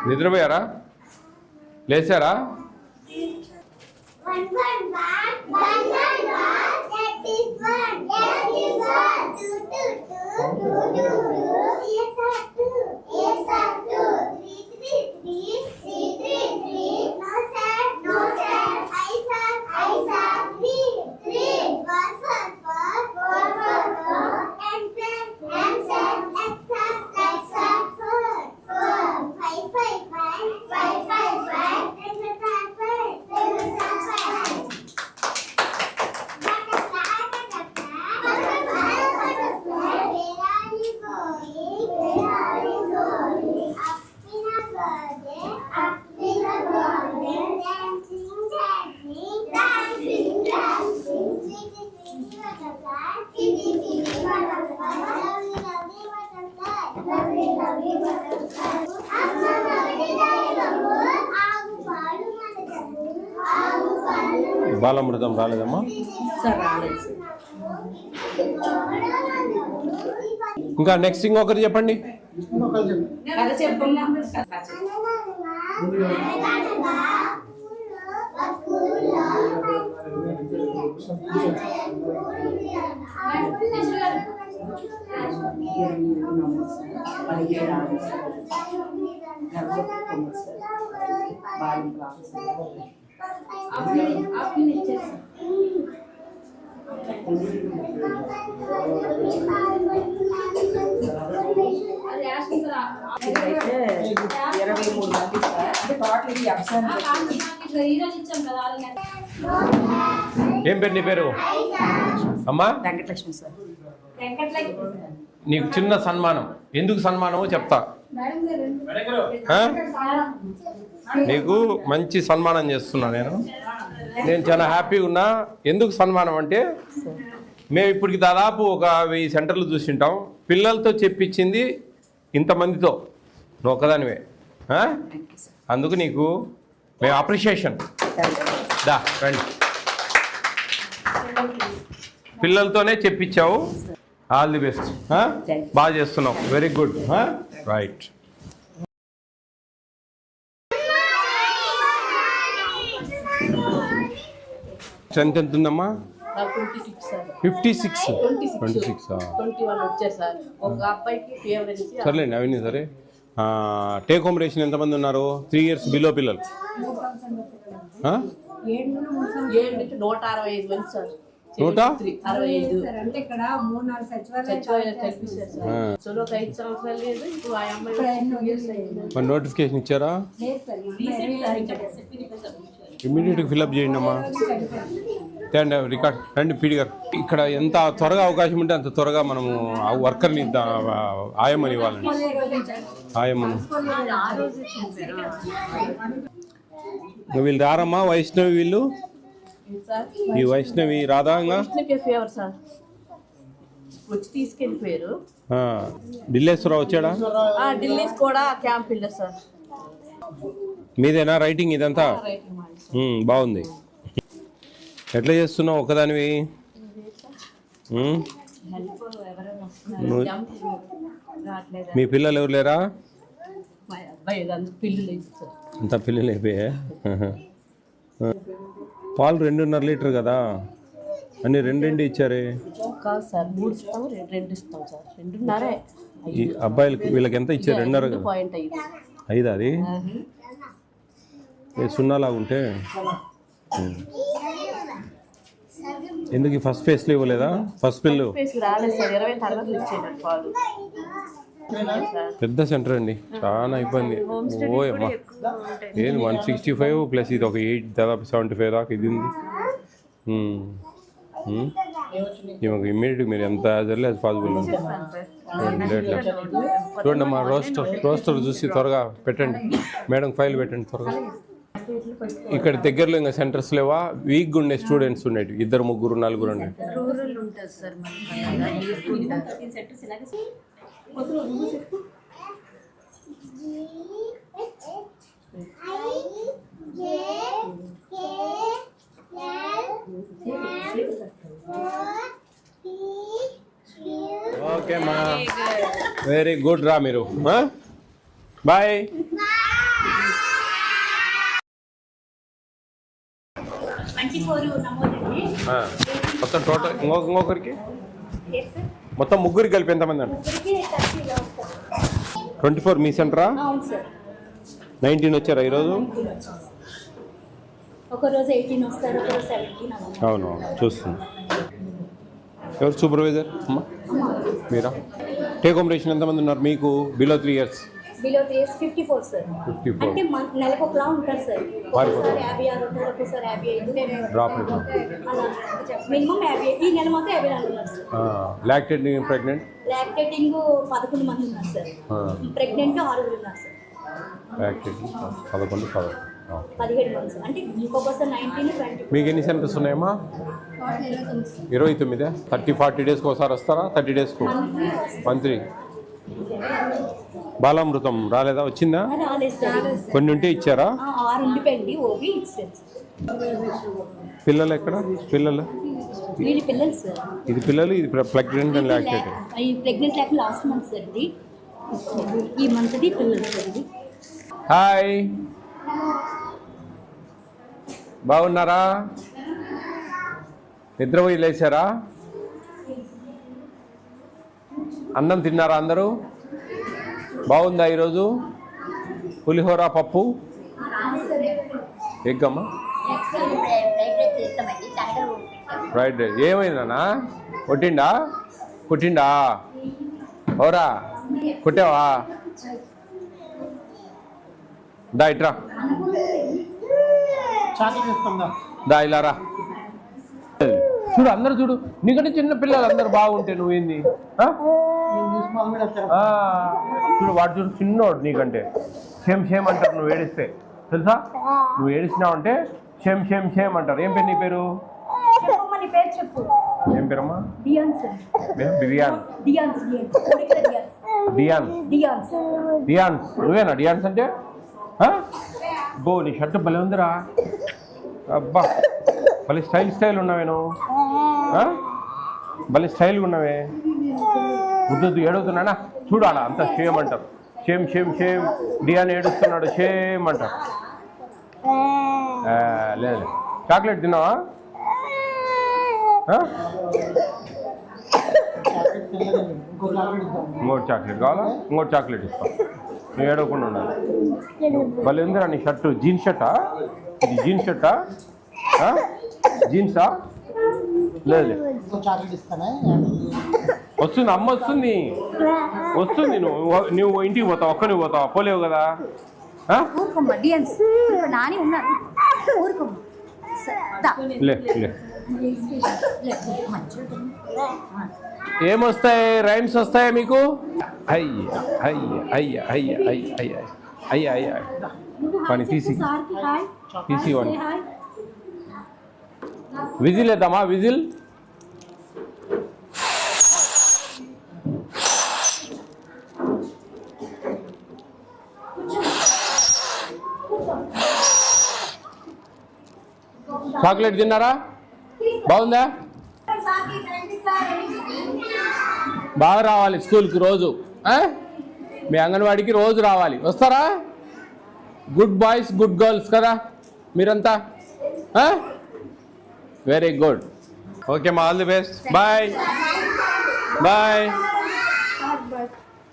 నిద్రపోయారా? లేచారా? బాలామృతం రాలేదమ్మా? ఇంకా నెక్స్ట్ ఇంకొకరు చెప్పండి. ఏం పేరు నీ పేరు? అమ్మా వెంకటలక్ష్మి సార్. నీకు చిన్న సన్మానం. ఎందుకు సన్మానమో చెప్తా. నీకు మంచి సన్మానం చేస్తున్నా. నేను చాలా హ్యాపీగా ఉన్నా. ఎందుకు సన్మానం అంటే మేము ఇప్పటికి దాదాపు ఒక 1000 సెంటర్లు చూసింటాం. పిల్లలతో చెప్పించింది ఇంతమందితో, నువ్వు ఒక్కదానివే. అందుకు నీకు మేము అప్రిషియేషన్. దా రండి. పిల్లలతోనే చెప్పించావు. All the best. బాగా చేస్తున్నావు. Very good. రైట్. స్ట్రెంత్ ఎంత ఉందమ్మా? 56. సర్లేండి అవన్నీ సరే. టేక్ హోమ్ రేషన్ ఎంతమంది ఉన్నారు? 3 years బిలో పిల్లలు 140. నోటిఫికేషన్ ఇచ్చారా? ఇమ్మీడియట్గా ఫిల్అప్ చేయండి అమ్మా. రికార్డ్ రండి పీడి గారు. ఇక్కడ ఎంత త్వరగా అవకాశం ఉంటే అంత త్వరగా మనము ఆ వర్కర్ని ఆయమ్మని ఇవ్వాలండి. ఆయమ్మను వీళ్ళు రారమ్మా? వైష్ణవి వీళ్ళు ఈ వైష్ణవి రాదా? వచ్చి తీసుకెళ్ళిపోయారు. ఢిల్లేశ్వరరావు వచ్చాడా? ఢిల్లీస్ కూడా క్యాంప్ వెళ్ళారు సార్. మీదేనా రైటింగ్ ఇదంతా? బాగుంది. ఎట్లా చేస్తున్నావు ఒకదానివి? మీ పిల్లలు ఎవరు లేరా? అంత పిల్లలు అయిపోయా? పాలు 2.5 లీటర్ కదా, అన్ని 2 ఇచ్చారే. ఈ అబ్బాయిలకి వీళ్ళకి ఎంత ఇచ్చారు? 2.5 అది 0 లాగా ఉంటే ఎందుకు ఫస్ట్ ఫేస్లో ఇవ్వలేదా? ఫస్ట్ పిల్లు పెద్ద సెంటర్ అండి, చాలా ఇబ్బంది. ఓయమ్మా ఏది 165 ప్లస్ ఇది ఒక 8 దాదాపు 75 దాకా ఇది ఉంది. ఇమ్మీడియట్గా మీరు ఎంత జరలే అది పాసిబుల్ చూడండి అమ్మా. రోస్టర్ చూసి త్వరగా పెట్టండి మేడం, ఫైల్ పెట్టండి త్వరగా. ఇక్కడ దగ్గరలో ఇంకా సెంటర్స్ లేవా? వీక్గా ఉండే స్టూడెంట్స్ ఉండేవి 2, 3, 4 ఉండేవి. ఓకే మా వెరీ గుడ్ రా మీరు. బాయ్. 24 నమోదండి. మొత్తం టోటల్ ఇంకొకరికి Yes, sir. మొత్తం ముగ్గురికి కలిపి ఎంతమంది అండి? ముగ్గురికి 30 లో వస్తారు. 24 మీ సెంటరా? అవును సార్. 19 వచ్చారా ఈరోజు? ఒకరోజు 18 వస్తారు, ఒకరోజు 17 అలా. అవును చూస్తుంది. ఎవరు సూపర్వైజర్ అమ్మా? మీరా? టేక్ హోమ్ రేషన్ ఎంతమంది ఉన్నారు మీకు below 3 years? Below 3 years 54 sir. 54. అంటే నెలకు ఒకలా ఉంటారు సార్. ఒకసారి 56 ఉంటారు, ఒకసారి 55. డ్రాప్ అయిపోతుంది. అలా మినిమం 50. ఈ నెల మాత్రం 54 ఉన్నారు సార్. Lactating pregnant? లాక్టేటింగ్ 11 మంది ఉన్నారు సార్. ప్రెగ్నెంట్ 6 ఉన్నారు సార్. Lactating 11 17 months. అంటే ఇంకొకసారి 19, 20. మీకు ఎన్ని సెంటర్స్ ఉన్నాయమ్మా? 29. 30-40 డేస్కి ఒకసారి వస్తారా? 30 డేస్కు మంత్లీ. బాలామృతం రాలేదా? వచ్చిందా? రాలేదు సార్. కొన్ని ఉంటే ఇచ్చారా? 6 ఉండిపోయింది, ఓబీ ఇచ్చారు. పిల్లలు ఎక్కడ? పిల్లలు వీడి పిల్లలు సార్. ఇది పిల్లలు, ఇది ప్రెగ్నెంట్ అండ్ లాక్టేటింగ్. ఈ ప్రెగ్నెంట్ లేక లాస్ట్ మంత్ సార్ ఇది. ఈ మంత్ది పిల్లలు సార్ ఇది. హాయ్, బాగున్నారా? నిద్రపోయి లేచారా? అన్నం తిన్నారా అందరూ? బాగుందా ఈరోజు? పులిహోర పప్పు ఎగ్గమ్మా ఫ్రైడ్ రైస్. ఏమైందన్నా? కొట్టిండా? కుట్టిండా? ఓరా కుట్టావా? దా ఇట్రా, దా ఇలా రా. చూడు అందరు చూడు, నీకంటే చిన్న పిల్లలు అందరు బాగుంటే నువ్వేంది? చూడు వాడు చూడు చిన్నోడు నీకంటే. షేమ్ షేమ్ అంటారు నువ్వు ఏడిస్తే, తెలుసా? నువ్వు ఏడిసినావు అంటే షేమ్ షేమ్ షేమ్ అంటారు. ఏం పేరు నీ పేరు? చెప్పు. ఏం పేరమ్మా? డియాన్ సార్. బిరియాన్. డియాన్స్. డియాన్. డియాన్స్. డియాన్స్. నువ్వేనా డియాన్స్ అంటే? బో నీ షర్ట్ భలే ఉందిరా. అబ్బా భలే స్టైల్ ఉన్నావే నువ్వు. భలే స్టైల్గా ఉన్నావే. వద్దు ఏడుతున్నానా? చూడాలా అంత షేమ్ అంటారు. Shame shame shame. డియాన్ ఏడుస్తున్నాడు, షేమ్ అంటారు. లేదు. చాక్లెట్ తిన్నావా? ఇంకోటి చాక్లెట్ కావాలా? ఇంకోటి చాక్లెట్ ఇస్తాం. నువ్వు ఏడవకుండా ఉండాలి. భలే ఉందిరా నీ షర్టు. జీన్స్ షర్టా ఇది? జీన్స్ షర్టా? జీన్సా? లేదు వస్తుంది, అమ్మ వస్తుంది. నువ్వు ఇంటికి పోతావు, ఒక్కని పోతావా? పోలేవు కదా. లే లే. ఏమొస్తాయి? రైమ్స్ వస్తాయా మీకు? అయ్య అయ్య అయ్య అయ్య అయ్య అయ్య అయ్య అయ్య. కానీ తీసి వాడిని. విజిల్ వేద్దామా? విజిల్. చాక్లెట్ తిన్నారా? బాగుందా? బాగా రావాలి స్కూల్కి రోజు. మీ అంగన్వాడికి రోజు రావాలి. వస్తారా? గుడ్ బాయ్స్ గుడ్ గర్ల్స్ కదా మీరంతా? Very good. ఓకే మా, all the best. Bye bye.